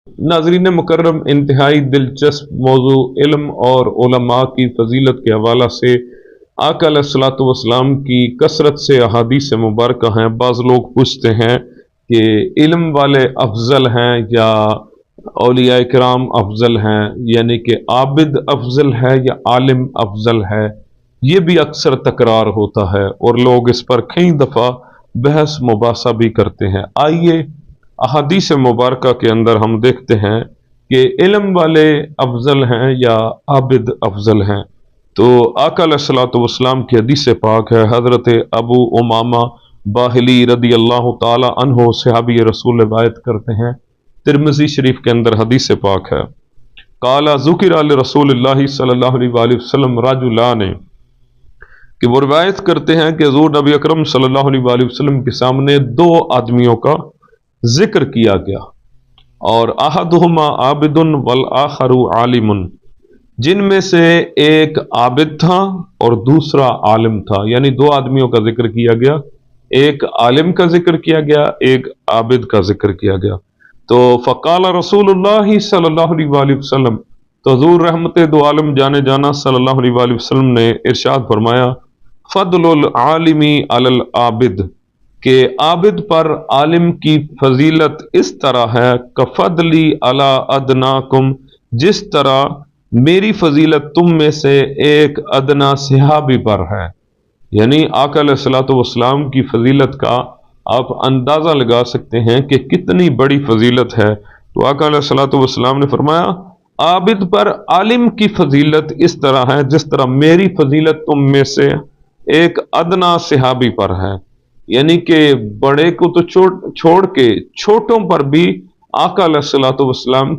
नाज़रीन मुकर्रम, इंतहाई दिलचस्प मौजू इल्म और उलमा की फजीलत के हवाला से आका अलैहिस्सलातु वस्सलाम की कसरत से अहादीस मुबारक हैं। बाज़ लोग पूछते हैं कि इल्म वाले अफजल हैं या औलिया इकराम अफजल हैं, यानी कि आबिद अफजल है या आलिम अफजल है। ये भी अक्सर तकरार होता है और लोग इस पर कई दफ़ा बहस मुबासा भी करते हैं। आइए अहादीस मुबारक के अंदर हम देखते हैं कि इल्म वाले अफजल हैं या आबिद अफजल हैं। तो आका अलैहिस्सलातु वस्सलाम की हदीस पाक है, हज़रत अबू उमामा बाहिली रदी अल्लाह ताला अन्हो सहाबी रसूल रिवायत करते हैं, तिरमिज़ी शरीफ के अंदर हदीस पाक है। काला ज़ुकिर अल रसूलुल्लाह सल्लल्लाहु अलैहि वसल्लम रजुलान, कि वो रिवायत करते हैं कि हुज़ूर नबी अकरम सल्लल्लाहु अलैहि वसल्लम के सामने दो आदमियों का जिक्र किया गया, और अहदुहुमा आबिदुन वल आखरु आलिमुन, जिनमें से एक आबिद था और दूसरा आलिम था। यानी दो आदमियों का जिक्र किया गया, एक आलिम का जिक्र किया गया, एक आबिद का जिक्र किया गया। तो फ़क़ाल रसूलुल्लाह सल्लल्लाहु अलैहि वसल्लम, तो हुज़ूर रहमत दो आलम जाने जाना सल्लल्लाहु अलैहि वसल्लम ने इरशाद फरमाया, फ़द्लुल आलिमी अलल आबिद, के आबिद पर आलिम की फजीलत इस तरह है, कफ़दली अला अदनाकुम, जिस तरह मेरी फजीलत तुम में से एक अदना सहाबी पर है। यानी आका अलैहिस्सलातु वस्सलाम की फजीलत का आप अंदाज़ा लगा सकते हैं कि कितनी बड़ी फजीलत है। तो आका अलैहिस्सलातु वस्सलाम ने फरमाया, आबिद पर आलिम की फजीलत इस तरह है जिस तरह मेरी फजीलत तुम में से एक अदना सहाबी पर है। यानी कि बड़े को तो छोड़ के छोटों पर भी आका अलैहिस्सलातु वस्सलाम